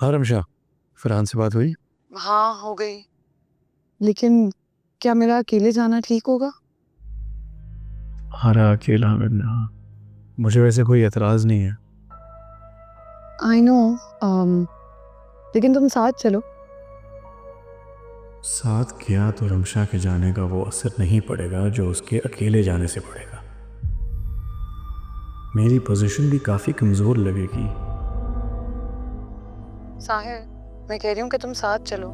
हाँ रमशा, फरहान से बात हुई? हाँ हो गई। लेकिन क्या मेरा अकेले जाना ठीक होगा? हरा अकेला मिलना मुझे वैसे कोई एतराज़ नहीं है। I know. लेकिन तुम साथ चलो। साथ गया तो रमशा के जाने का वो असर नहीं पड़ेगा जो उसके अकेले जाने से पड़ेगा। मेरी पोजीशन भी काफ़ी कमज़ोर लगेगी। साहिर, मैं कह रही हूँ कि तुम साथ चलो।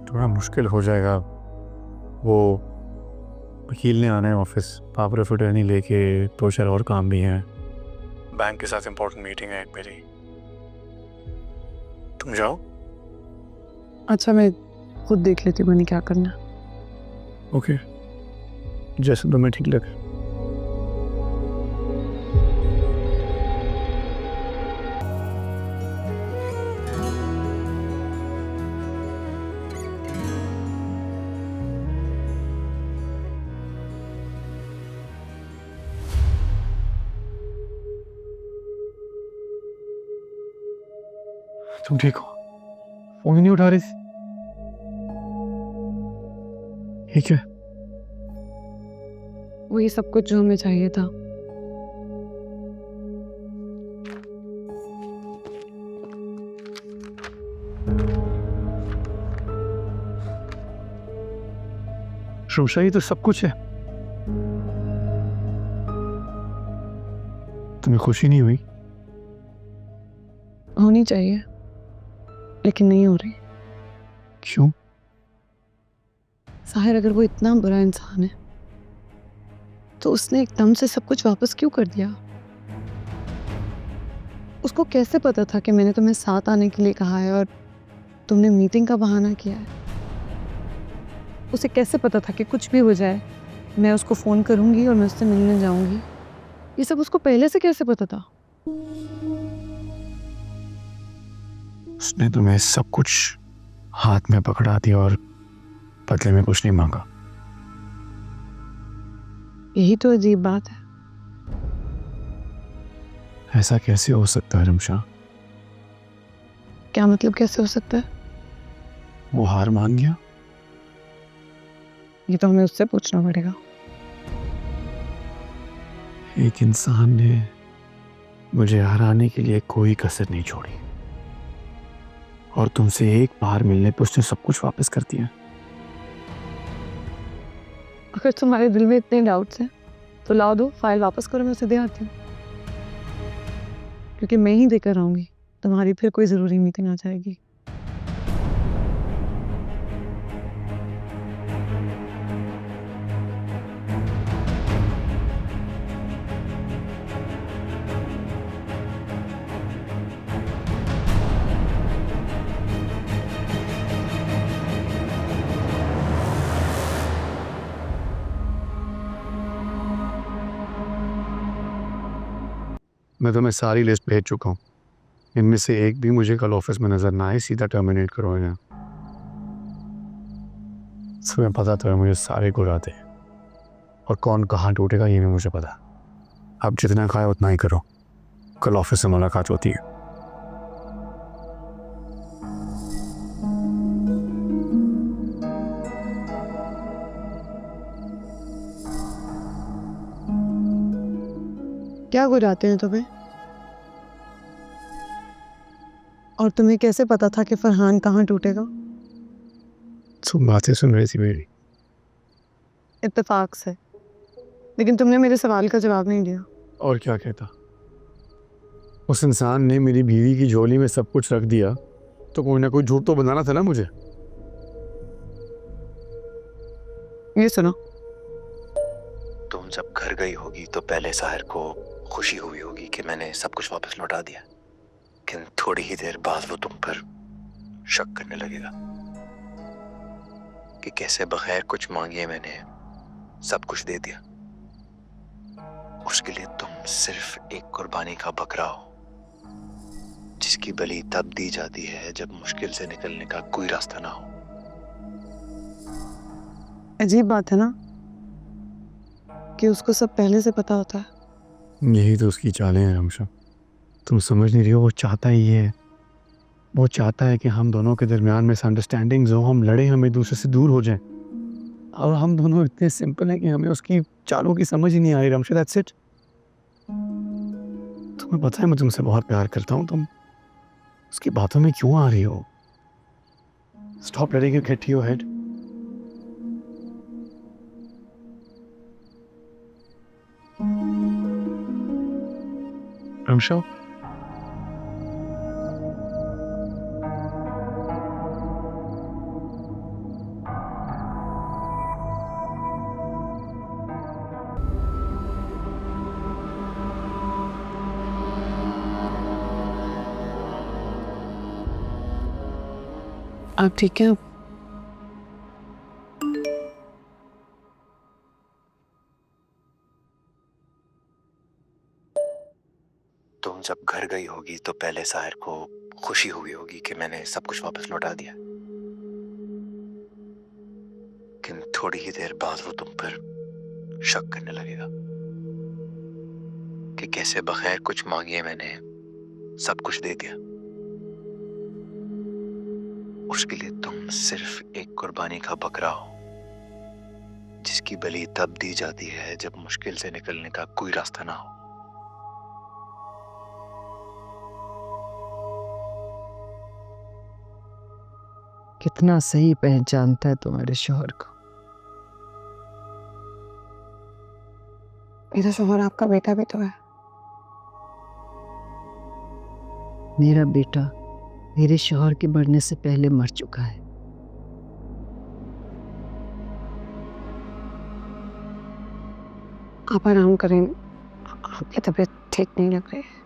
थोड़ा मुश्किल हो जाएगा। वो वकील ने आना है ऑफिस, पावर ऑफ अटर्नी लेके, 2-4 और काम भी हैं। बैंक के साथ इम्पोर्टेंट मीटिंग है एक मेरी। तुम जाओ। अच्छा, मैं खुद देख लेती हूँ मैंने क्या करना है। ओके, जैसे तुम्हें ठीक लगे। तुम ठीक हो? फोन नहीं उठा रही थी? ठीक है। वही सब कुछ जो हमें चाहिए था। रमशा, ये तो सब कुछ है। तुम्हें खुशी नहीं हुई? होनी चाहिए, लेकिन नहीं हो रही। क्यों? साहिर, अगर वो इतना बुरा इंसान है तो उसने एकदम से सब कुछ वापस क्यों कर दिया? उसको कैसे पता था कि मैंने तुम्हें साथ आने के लिए कहा है और तुमने मीटिंग का बहाना किया है? उसे कैसे पता था कि कुछ भी हो जाए मैं उसको फ़ोन करूंगी और मैं उससे मिलने जाऊंगी? ये सब उसको पहले से कैसे पता था? उसने तुम्हें सब कुछ हाथ में पकड़ा दिया और बदले में कुछ नहीं मांगा। यही तो अजीब बात है। ऐसा कैसे हो सकता है रमशा? क्या मतलब कैसे हो सकता है? वो हार मान गया। ये तो हमें उससे पूछना पड़ेगा। एक इंसान ने मुझे हराने के लिए कोई कसर नहीं छोड़ी, और तुमसे एक बार मिलने पे उसने सब कुछ वापस कर दिया। अगर तुम्हारे दिल में इतने डाउट्स हैं तो लाओ, दो फाइल वापस करो, मैं उसे दे आती हूँ। क्योंकि मैं ही देकर आऊंगी, तुम्हारी फिर कोई ज़रूरी मीटिंग आ जाएगी। मैं तुम्हें सारी लिस्ट भेज चुका हूँ। इनमें से एक भी मुझे कल ऑफिस में नजर ना आए, सीधा टर्मिनेट करो इन्हें। तुम्हें पता तो है मुझे सारे गुण आते हैं, और कौन कहाँ टूटेगा ये भी मुझे पता। अब जितना खाए उतना ही करो, कल ऑफिस से मुलाकात होती है। क्या गुर आते हैं तुम्हें? और तुम्हें कैसे पता था कि फरहान कहाँ टूटेगा? तुम बातें सुन रही थी मेरी। इत्तेफाक से। लेकिन तुमने मेरे सवाल का जवाब नहीं दिया। और क्या कहता? उस इंसान ने मेरी बीवी की झोली में सब कुछ रख दिया, तो कोई ना कोई झूठ तो बनाना था ना मुझे। ये सुनो। तुम जब घर गई होगी तो पहले साहिर को खुशी हुई होगी कि मैंने सब कुछ वापस लौटा दिया, लेकिन थोड़ी ही देर बाद वो तुम पर शक करने लगेगा कि कैसे बगैर कुछ मांगे मैंने सब कुछ दे दिया। उसके लिए तुम सिर्फ एक कुर्बानी का बकरा हो, जिसकी बलि तब दी जाती है जब मुश्किल से निकलने का कोई रास्ता ना हो। अजीब बात है ना कि उसको सब पहले से पता होता है। यही तो उसकी चालें हैं रमशा। तुम समझ नहीं रही हो, वो चाहता ही ये है। वो चाहता है कि हम दोनों के दरमियान मिसअंडरस्टैंडिंग्स हो, हम लड़ें, हम एक दूसरे से दूर हो जाएं। और हम दोनों इतने सिंपल हैं कि हमें उसकी चालों की समझ ही नहीं आ रही। Ramsha, that's it. तुम्हें पता है मैं तुमसे बहुत प्यार करता हूँ, तुम उसकी बातों में क्यों आ रही हो? Stop letting it get to your head. Ramsha, आप ठीक हैं? तुम जब घर गई होगी तो पहले साहिर को खुशी हुई होगी कि मैंने सब कुछ वापस लौटा दिया, लेकिन थोड़ी ही देर बाद वो तुम पर शक करने लगेगा कि कैसे बगैर कुछ मांगे मैंने सब कुछ दे दिया। उसके लिए तुम सिर्फ एक कुर्बानी का बकरा हो, जिसकी बलि तब दी जाती है जब मुश्किल से निकलने का कोई रास्ता ना हो। कितना सही पहचानता है तुम्हारे शोहर को। मेरा शोहर आपका बेटा भी तो है। मेरा बेटा मेरे शोहर के मरने से पहले मर चुका है। आप आराम करें, आपकी तबीयत ठीक नहीं लग रही है।